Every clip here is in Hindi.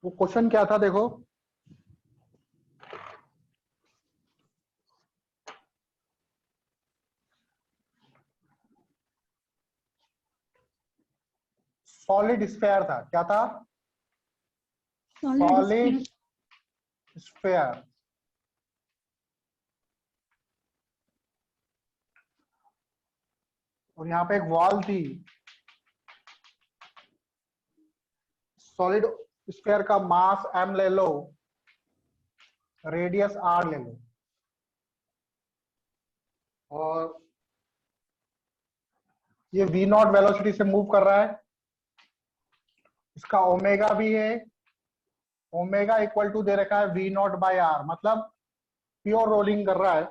वो क्वेश्चन क्या था देखो, सॉलिड स्फेयर था, क्या था? Solid sphere. और यहाँ पे एक वॉल थी, सॉलिड स्फेयर का मास m ले लो, रेडियस r ले लो, और ये v नॉट वेलोसिटी से मूव कर रहा है, इसका ओमेगा भी है, ओमेगा इक्वल टू दे रखा है v नॉट बाय r, मतलब प्योर रोलिंग कर रहा है।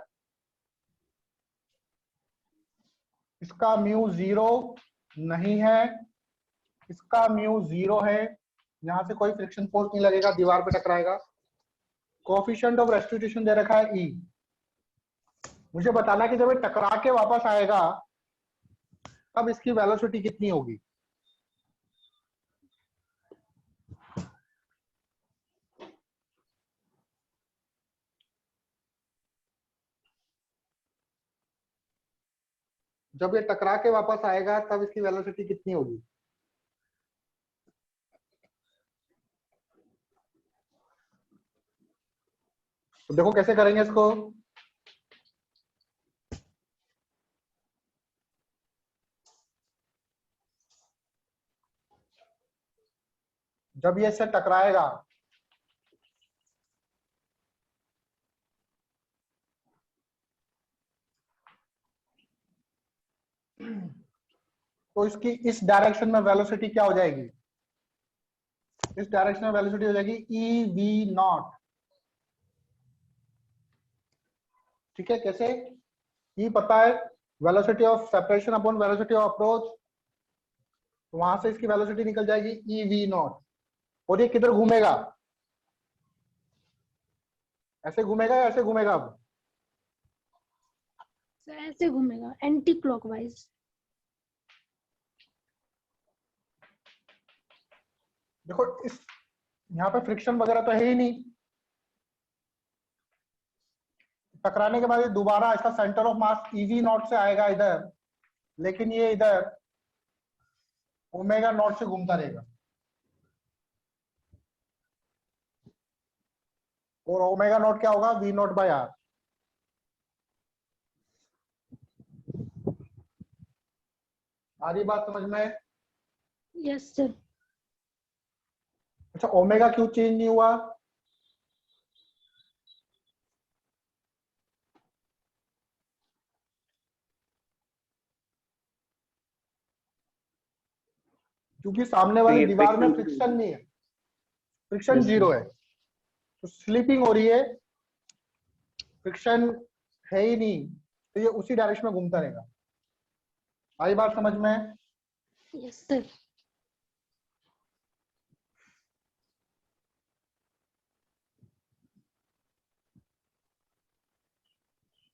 इसका म्यू 0 नहीं है, इसका म्यू 0 है, यहां से कोई फ्रिक्शन फोर्स नहीं लगेगा, दीवार पे टकराएगा। कोएफिशिएंट ऑफ रेस्टिट्यूशन दे रखा है E। मुझे बताना कि जब ये टकरा के वापस आएगा तब इसकी वेलोसिटी कितनी होगी। जब ये टकरा के वापस आएगा तब इसकी वेलोसिटी कितनी होगी। तो देखो कैसे करेंगे इसको। जब ये इससे टकराएगा तो इसकी इस डायरेक्शन में वेलोसिटी क्या हो जाएगी, इस डायरेक्शन में वेलोसिटी हो जाएगी ई वी नॉट। ठीक है, कैसे? ई पता है, velocity of separation upon velocity of approach, तो वहां से इसकी वेलोसिटी निकल जाएगी ई वी नॉट। और ये किधर घूमेगा, ऐसे घूमेगा या ऐसे घूमेगा? अब ऐसे घूमेगा, एंटी क्लॉकवाइज। देखो इस यहाँ पे फ्रिक्शन वगैरह तो है ही नहीं, टकराने के बाद ये दोबारा इसका centre of mass EV not से आएगा इधर, लेकिन ये इधर ओमेगा नॉट से घूमता रहेगा, और ओमेगा नॉट क्या होगा, वी नॉट बाय आर। आ रही बात समझ में? Yes sir. अच्छा, ओमेगा क्यों चेंज नहीं हुआ? क्योंकि सामने वाली दीवार में फ्रिक्शन नहीं है, फ्रिक्शन जीरो है, तो स्लिपिंग हो रही है, फ्रिक्शन है ही नहीं, तो ये उसी डायरेक्शन में घूमता रहेगा। आई बात समझ में? Yes sir.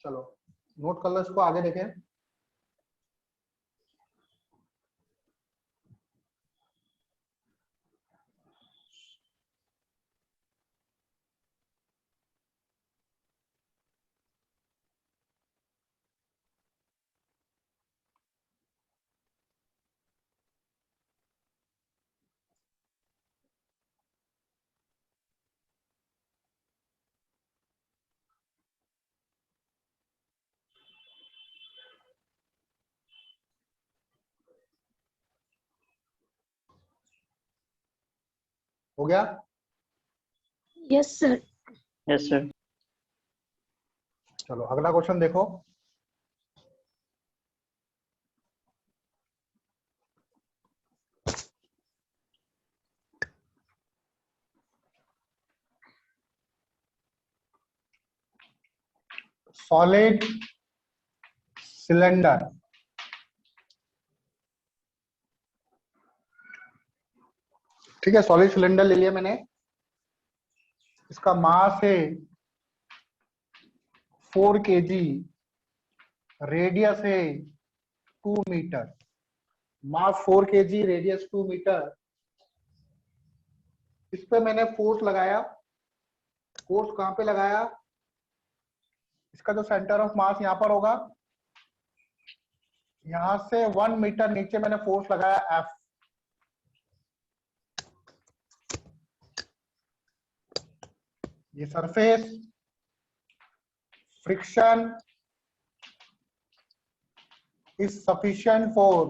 चलो नोट कर लो इसको, आगे देखें। हो गया? Yes sir. Yes sir. चलो अगला क्वेश्चन देखो। सॉलिड सिलेंडर, ठीक है, सॉलिड सिलेंडर ले लिया मैंने, इसका मास है 4 kg, रेडियस है 2 मीटर, मास 4 kg, रेडियस 2 मीटर। इस पे मैंने फोर्स लगाया, फोर्स कहां पे लगाया, इसका जो सेंटर ऑफ मास यहां पर होगा, यहां से 1 मीटर नीचे मैंने फोर्स लगाया F। ये surface friction is sufficient for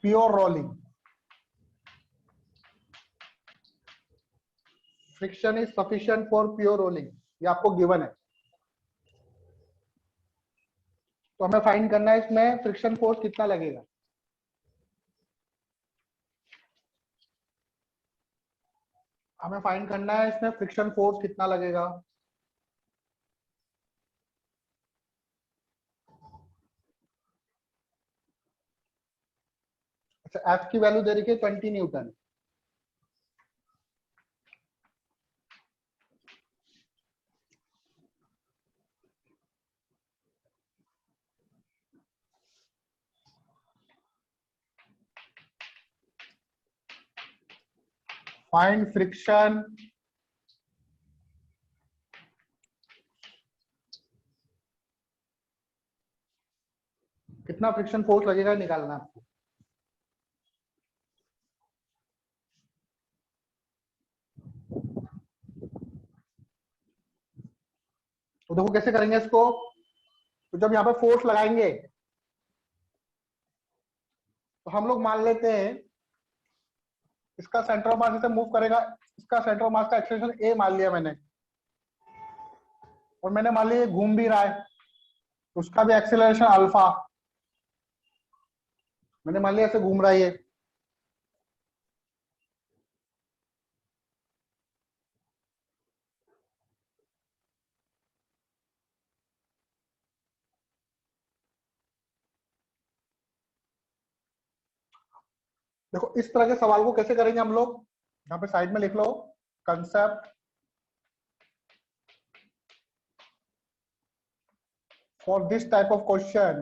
pure rolling. Friction is sufficient for pure rolling, ये आपको गिवन है। तो हमें फाइंड करना है इसमें फ्रिक्शन फोर्स कितना लगेगा। हमें फाइंड करना है इसमें फ्रिक्शन फोर्स कितना लगेगा। अच्छा, एफ की वैल्यू दे रखी है 20 न्यूटन। फाइंड फ्रिक्शन कितना फ्रिक्शन फोर्स लगेगा निकालना है आपको। तो देखो कैसे करेंगे इसको। तो जब यहाँ पे फोर्स लगाएंगे तो हम लोग मान लेते हैं इसका सेंटर ऑफ मास इसे मूव करेगा, इसका सेंटर ऑफ मास का एक्सेलरेशन ए मान लिया मैंने, और मैंने मान लिया घूम भी रहा है तो उसका भी एक्सेलरेशन अल्फा, मैंने मान लिया ऐसे घूम रहा है ये। देखो इस तरह के सवाल को कैसे करेंगे हम लोग, यहाँ पे साइड में लिख लो concept for this type of question,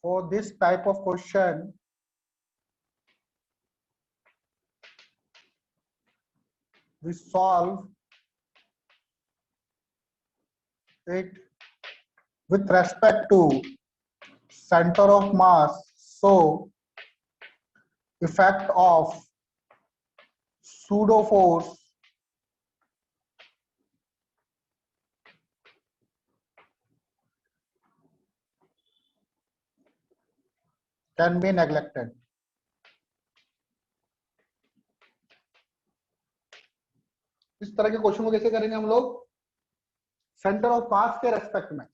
for this type of question we solve it with respect to center of mass, so effect of pseudo force can be neglected। इस तरह के क्वेश्चन को कैसे करेंगे हम लोग, सेंटर ऑफ मास के रेस्पेक्ट में।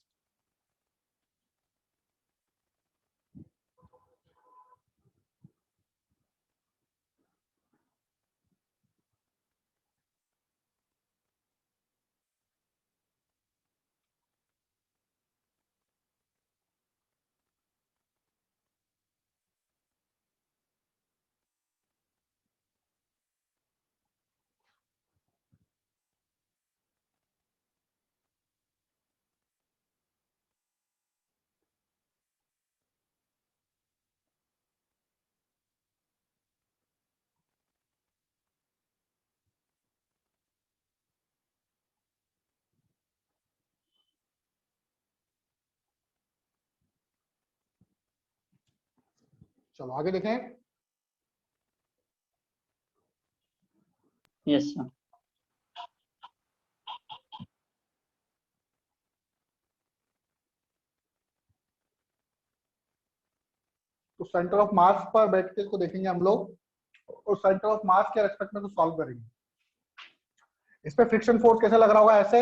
चलो आगे देखें। Yes sir. तो सेंटर ऑफ मास पर बैठ के इसको देखेंगे हम लोग और सेंटर ऑफ मास के रेस्पेक्ट में तो सॉल्व करेंगे। इस पे फ्रिक्शन फोर्स कैसे लग रहा होगा, ऐसे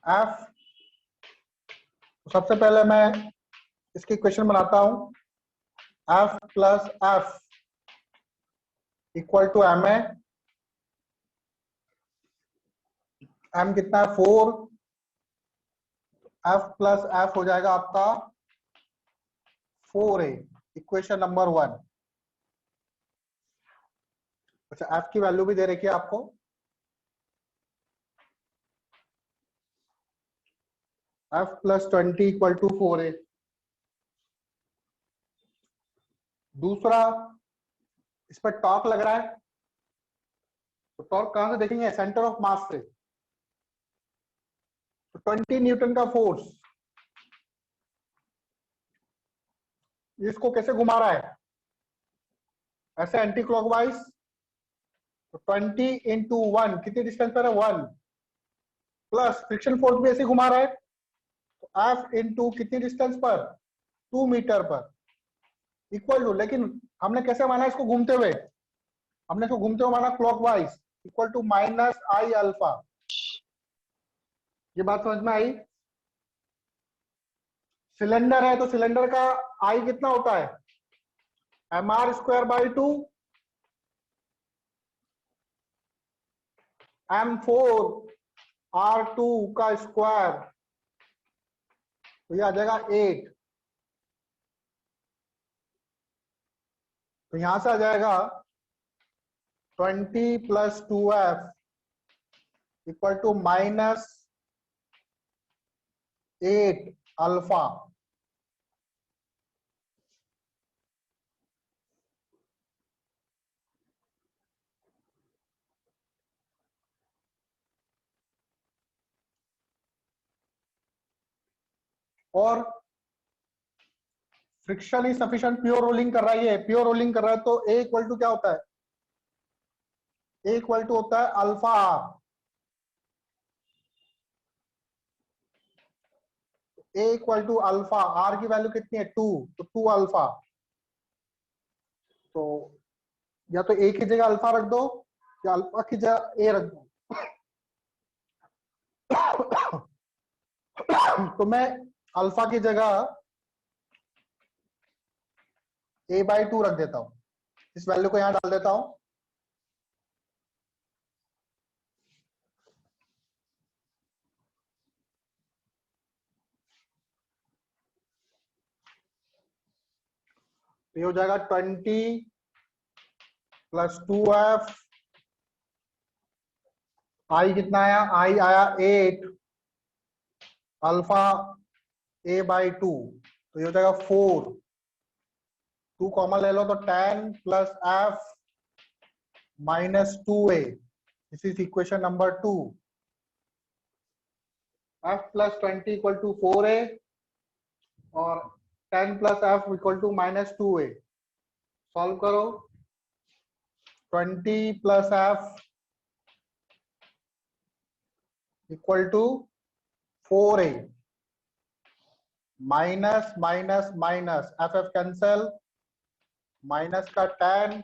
एफ। तो सबसे पहले मैं इसकी इक्वेशन बनाता हूं, F plus F equal to M A. M कितना है 4, एफ प्लस एफ हो जाएगा आपका 4a, इक्वेशन नंबर 1। अच्छा, एफ की वैल्यू भी दे रखी है आपको, F plus 20 equal to 4a। दूसरा, इस पर टॉर्क लग रहा है, तो टॉर्क कहां से देखेंगे? सेंटर ऑफ मास से। तो 20 न्यूटन का फोर्स, इसको कैसे घुमा रहा है? ऐसे एंटी क्लॉकवाइज। तो 20 इंटू 1 कितनी डिस्टेंस पर है? 1 प्लस फ्रिक्शन फोर्स भी ऐसे घुमा रहा है, तो F इंटू कितनी डिस्टेंस पर? 2 मीटर पर, इक्वल टू, लेकिन हमने कैसे माना इसको घूमते हुए? हमने इसको घूमते हुए माना clockwise, equal to minus I alpha. ये बात समझ में आई? सिलेंडर है तो सिलेंडर का आई कितना होता है? mr²/2 m4r2 का स्क्वायर, तो ये आ जाएगा 8। तो यहां से आ जाएगा 20 plus 2f equal to minus 8 alpha. और friction is sufficient, pure rolling कर रहा है, ये प्योर रोलिंग कर रहा है, तो A इक्वल टू क्या होता है? A इक्वल टू होता है alpha R. A equal to alpha, R की वैल्यू कितनी है? 2, तो 2 अल्फा। तो या तो A की जगह अल्फा रख दो या अल्फा की जगह A रख दो। तो मैं अल्फा की जगह A/2 रख देता हूं, इस वैल्यू को यहां डाल देता हूं। तो ये हो जाएगा 20 प्लस 2f, आई कितना आया? आई आया 8 अल्फा A/2, तो ये हो जाएगा 4। 2 कॉमन ले लो तो 10 plus f minus 2a, this is equation number 2। f plus 20 equal to 4a और 10 plus f equal to minus 2a। Solve करो। 20 plus f equal to 4a, minus minus minus F F cancel, minus का 10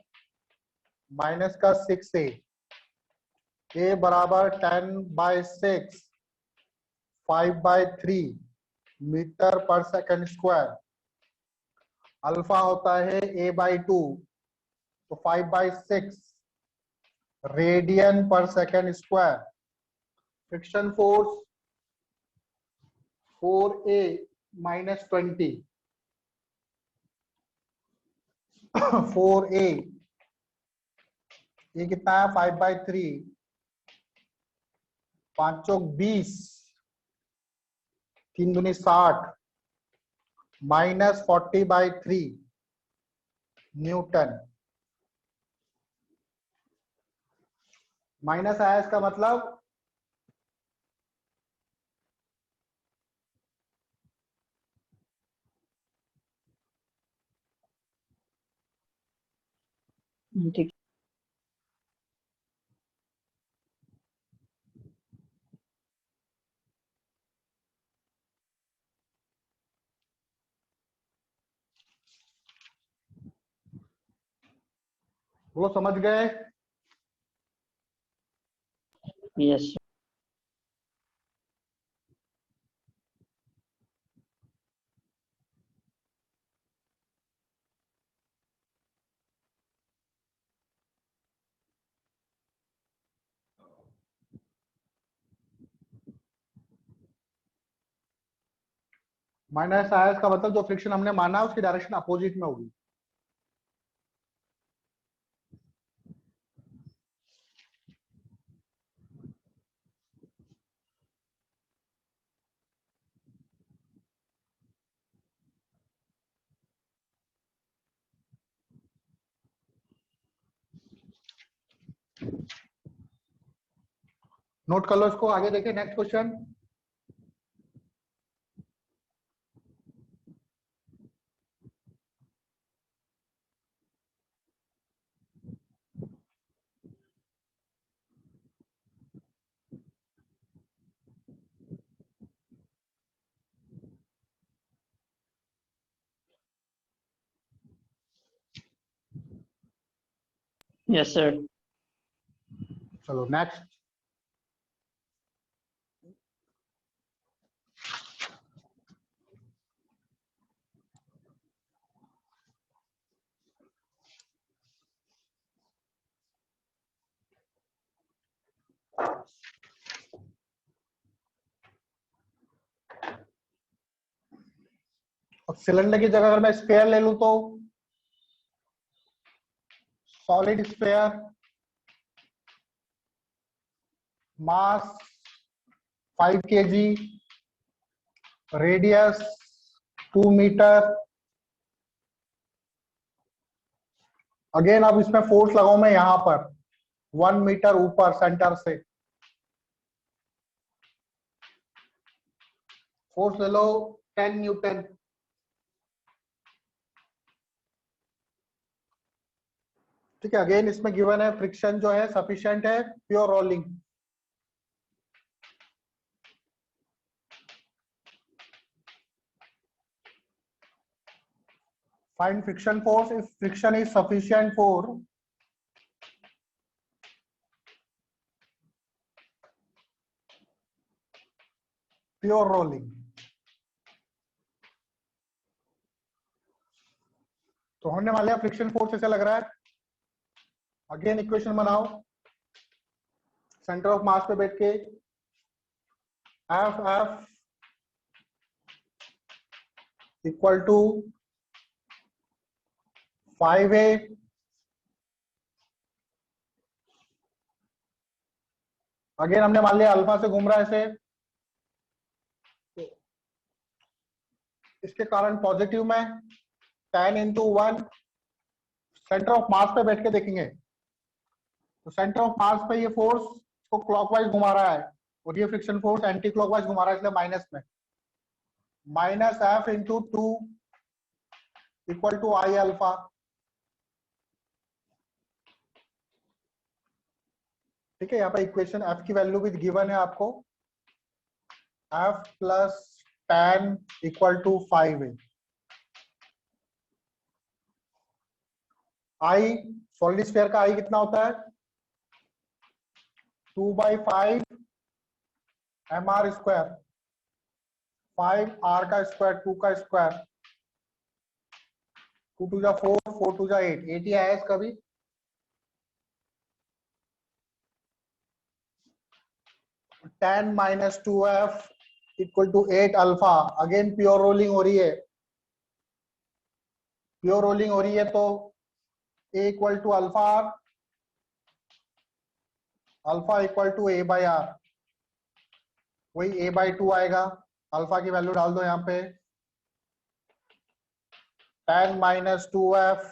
माइनस का 6a, a बराबर 10/6 5/3 मीटर पर सेकंड स्क्वायर। अल्फा होता है A/2, तो 5/6 रेडियन पर second square. Friction force 4a minus 20, 4a, ये कितना है? 5/3, 5 चौक 20, 3 दूनी 60 माइनस 40/3 न्यूटन। माइनस आया इसका मतलब ठीक। वो समझ गए? यस। माइनस आया इसका मतलब जो फ्रिक्शन हमने माना उसकी डायरेक्शन अपोजिट में होगी। नोट कर लो इसको, आगे देखिए नेक्स्ट क्वेश्चन। Yes, sir. चलो नेक्स्ट। अब सिलेंडर की जगह अगर मैं स्फेयर ले लूं तो सॉलिड स्फेयर, मास 5 kg, रेडियस 2 मीटर। अगेन अब इसमें फोर्स लगाऊं मैं यहां पर 1 मीटर ऊपर सेंटर से। फोर्स ले लो 10 न्यूटन। ठीक है, अगेन इसमें गिवन है फ्रिक्शन जो है सफिशिएंट है pure rolling. Find friction force if friction is sufficient for pure rolling. तो होने वाले हैं फ्रिक्शन फोर्स ऐसा लग रहा है। अगेन इक्वेशन बनाओ, सेंटर ऑफ मास पे बैठ के F F equal to 5a again हमने मान लिया अल्फा से घूम रहा है ऐसे, इसके कारण पॉजिटिव में 10 इंटू 1 सेंटर ऑफ मास पे बैठ के देखेंगे तो सेंटर ऑफ मास पे ये फोर्स को क्लॉकवाइज घुमा रहा है और ये फ्रिक्शन फोर्स एंटी क्लॉकवाइज घुमा रहा है, इसलिए माइनस में minus F into 2 equal to I alpha. ठीक है, यहाँ पे इक्वेशन एफ की वैल्यू भी गिवन है आपको, F plus 10 equal to 5a। I solid sphere का आई कितना होता है 2/5 mr स्क्वायर, 5r का स्क्वायर 2 का स्क्वायर, 2 2 जा 4 4 2 जा 8 8 ही आया इसका भी। Ten minus 2f equal to 8 alpha. Again pure rolling हो रही है, प्योर रोलिंग हो रही है तो a equal to alpha R, alpha equal to a by R, वही a/2 आएगा। अल्फा की वैल्यू डाल दो यहाँ पे, 10 माइनस 2f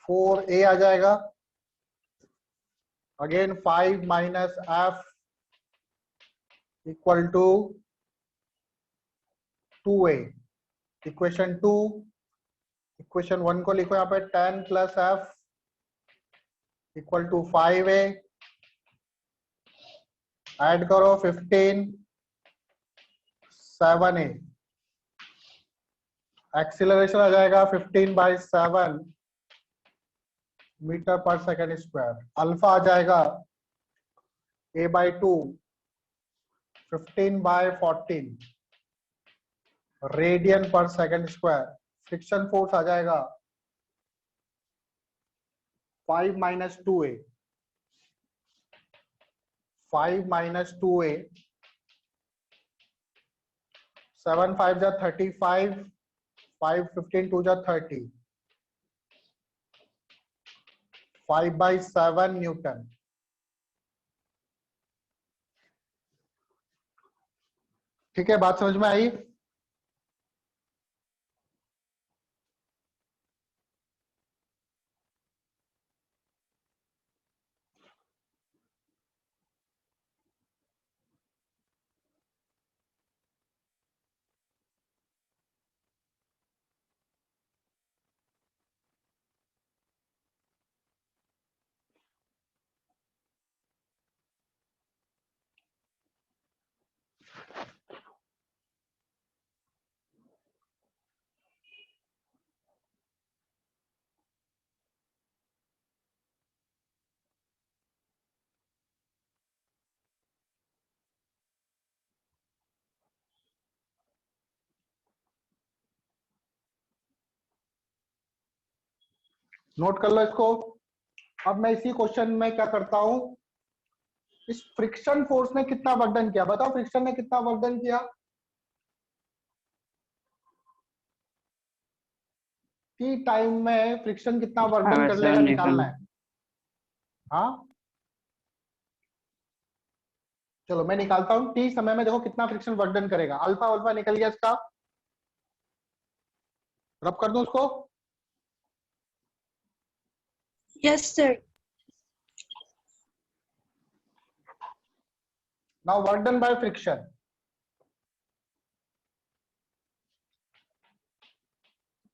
4a आ जाएगा। Again 5 minus f equal to 2a। Equation 2, equation 1 को लिखो यहाँ पे 10 plus f equal to 5a, add करो 15 7a, एक्सीलरेशन आ जाएगा 15/7 मीटर पर सेकेंड स्क्वायर। अल्फा आ जाएगा a/2 15/14 रेडियन पर सेकेंड स्क्वायर। फ्रिक्शन फोर्स आ जाएगा 5 माइनस 2a, 5 माइनस 2a, 7 5 जा 35, 5 15 2 जा 30, 5/7 न्यूटन। ठीक है, बात समझ में आई। नोट कर लो इसको। अब मैं इसी क्वेश्चन में क्या करता हूं, इस फ्रिक्शन फोर्स ने कितना वर्क डन किया, बताओ फ्रिक्शन ने कितना वर्क डन किया। टी टाइम में फ्रिक्शन कितना वर्क डन कर लेगा, 5/7 निकालना निकालना। है। हाँ चलो मैं निकालता हूं, टी समय में देखो कितना फ्रिक्शन वर्क डन करेगा। अल्फा अल्फा निकल गया इसका, रब कर दूं उसको। Yes, sir. Now work done by friction,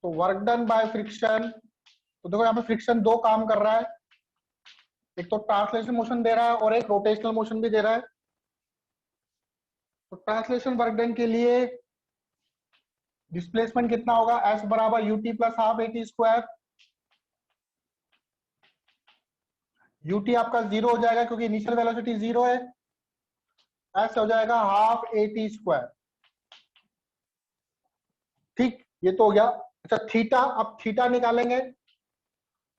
तो वर्क डन बाय फ्रिक्शन, तो देखो यहाँ पे फ्रिक्शन दो काम कर रहा है, एक तो ट्रांसलेशन मोशन दे रहा है और एक रोटेशनल मोशन भी दे रहा है। तो ट्रांसलेशन वर्क डन के लिए डिस्प्लेसमेंट कितना होगा, एस बराबर UT plus half eighty square. UT आपका जीरो हो जाएगा क्योंकि इनिशियल वेलोसिटी जीरो है, एस हो जाएगा हाफ एटी स्क्वायर। ठीक, ये तो हो गया। अच्छा थीटा, अब थीटा निकालेंगे,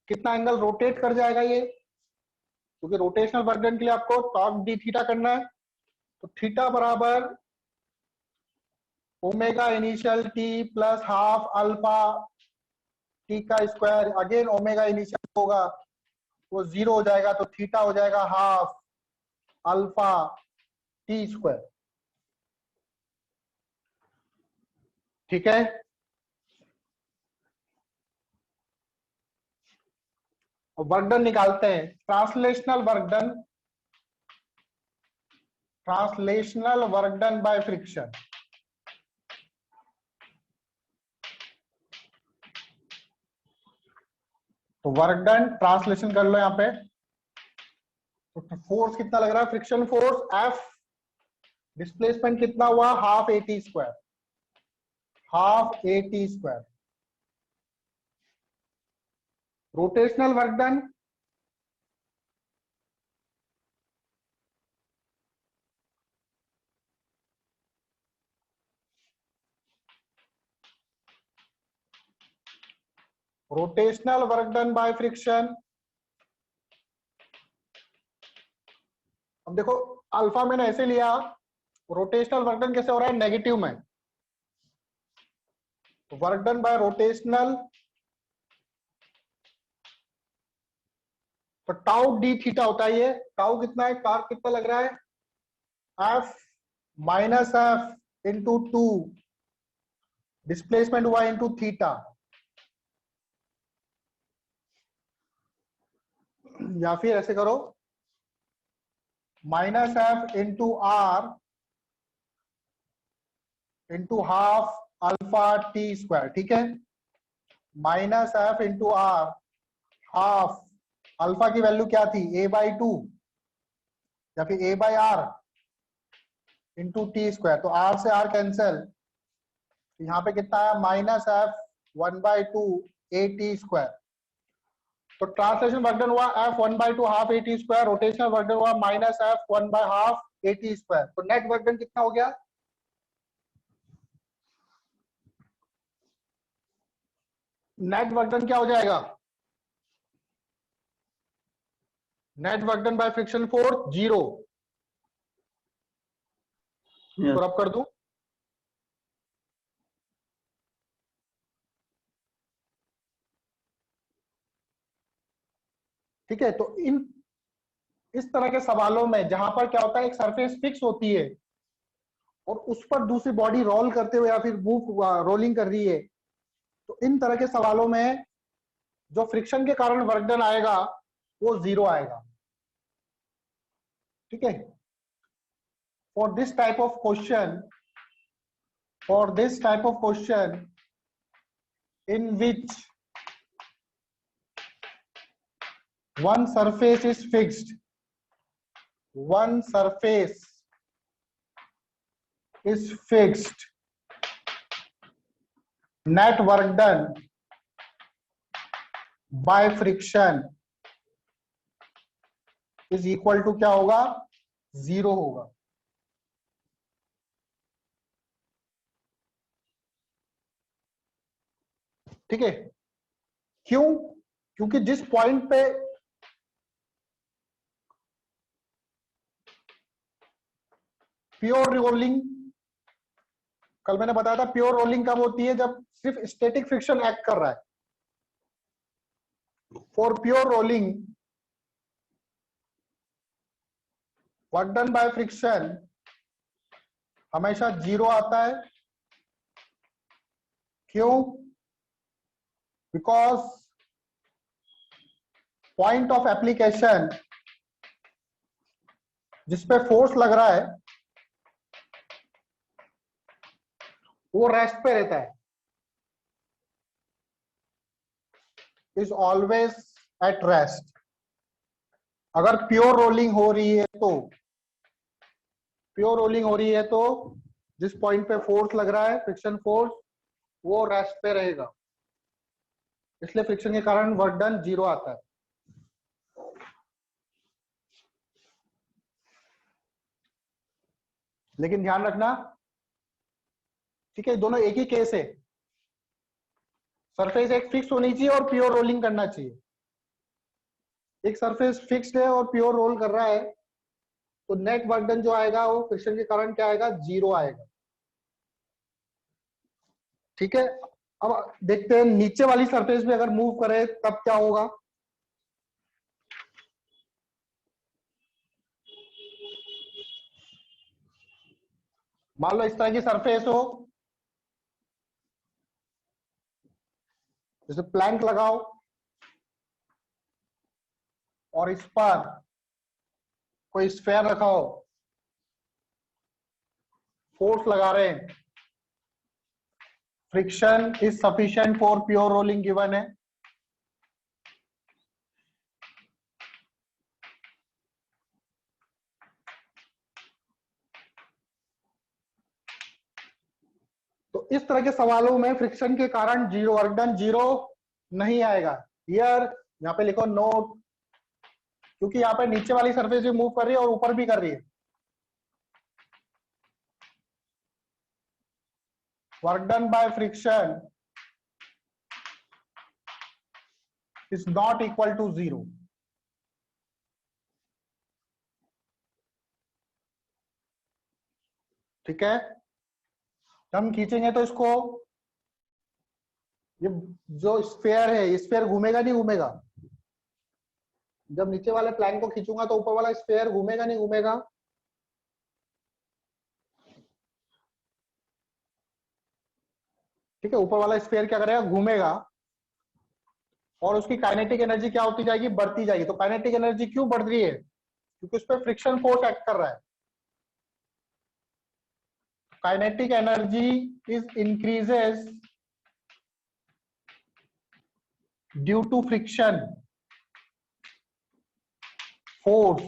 कितना एंगल रोटेट कर जाएगा ये, क्योंकि रोटेशनल वर्क डन के लिए आपको टॉर्क डी थीटा करना है। तो थीटा बराबर omega initial T plus half alpha T का स्क्वायर, अगेन ओमेगा इनिशियल होगा वो जीरो हो जाएगा, तो थीटा हो जाएगा हाफ अल्फा टी स्क्वायर। ठीक है, वर्क डन निकालते हैं। Translational work done, translational work done by friction, तो वर्क डन ट्रांसलेशन कर लो यहाँ पे। तो फोर्स कितना लग रहा है, फ्रिक्शन फोर्स एफ, डिस्प्लेसमेंट कितना हुआ half eighty square, half eighty square. Rotational work done, rotational work done by friction. अब देखो अल्फा मैंने ऐसे लिया, रोटेशनल वर्क डन कैसे हो रहा है, नेगेटिव में, वर्क डन बाय रोटेशनल, तो टाउ डी थीटा होता है ये, टाउ कितना है, टार्क कितना लग रहा है, F minus F into two, displacement हुआ इंटू थीटा, या फिर ऐसे करो minus F into R into half alpha T square. ठीक है, minus F into R half, alpha की वैल्यू क्या थी ए बाई टू, या फिर A by R into T square, तो आर से आर कैंसिल, यहाँ पे कितना है minus F one by two A T square. तो ट्रांसलेशन वर्क डन हुआ F one by two half A T square, rotational work done हुआ minus F one by half A T square. तो नेट वर्क डन कितना हो गया, नेट वर्क डन क्या हो जाएगा, net work done by friction force zero. Yes. तो रब कर दूं, ठीक है। तो इस तरह के सवालों में जहां पर क्या होता है, एक सरफेस फिक्स होती है और उस पर दूसरी बॉडी रोल करते हुए या फिर मूव रोलिंग कर रही है, तो इन तरह के सवालों में जो फ्रिक्शन के कारण वर्क डन आएगा वो जीरो आएगा। ठीक है, for this type of question, for this type of question in which one surface is fixed, one surface is fixed, net work done by friction is equal to क्या होगा, जीरो होगा। ठीक है, क्यों, क्योंकि जिस पॉइंट पे प्योर रोलिंग, कल मैंने बताया था प्योर रोलिंग कब होती है, जब सिर्फ स्टैटिक फ्रिक्शन एक्ट कर रहा है. For pure rolling work done by friction हमेशा 0 आता है. क्यों? बिकॉज पॉइंट ऑफ एप्लीकेशन जिसपे फोर्स लग रहा है वो रेस्ट पे रहता है, इज ऑलवेज एट रेस्ट. अगर प्योर रोलिंग हो रही है तो जिस पॉइंट पे फोर्स लग रहा है फ्रिक्शन फोर्स वो रेस्ट पे रहेगा, इसलिए फ्रिक्शन के कारण वर्क डन 0 आता है. लेकिन ध्यान रखना, ठीक है, दोनों एक ही केस है. सरफेस एक फिक्स होनी चाहिए और प्योर रोलिंग करना चाहिए. एक सरफेस फिक्स्ड है और प्योर रोल कर रहा है तो नेट वर्क डन जो आएगा वो फ्रिक्शन के कारण क्या आएगा? 0 आएगा. ठीक है, अब देखते हैं नीचे वाली सरफेस पे अगर मूव करे तब क्या होगा. मान लो इस तरह की सरफेस हो, जैसे प्लैंक लगाओ और इस पर कोई स्फेयर रखाओ, फोर्स लगा रहे हैं, friction is sufficient for pure rolling given है. तो इस तरह के सवालों में फ्रिक्शन के कारण 0 वर्क डन 0 नहीं आएगा. हियर यहाँ पे लिखो नोट, क्योंकि यहाँ पे नीचे वाली सरफेस भी मूव कर रही है और ऊपर भी कर रही है. Work done by friction is not equal to 0. ठीक है, जब हम खींचेंगे तो इसको, ये जो स्फेयर है, ये स्फेयर घूमेगा नहीं घूमेगा? जब नीचे वाले प्लैन को खींचूंगा तो ऊपर वाला स्फेयर घूमेगा नहीं घूमेगा? ठीक है, ऊपर वाला स्फेयर क्या करेगा? घूमेगा और उसकी काइनेटिक एनर्जी क्या होती जाएगी? बढ़ती जाएगी. तो काइनेटिक एनर्जी क्यों बढ़ रही है? क्योंकि उस पर फ्रिक्शन फोर्स एक्ट कर रहा है. Kinetic energy is increases due to friction force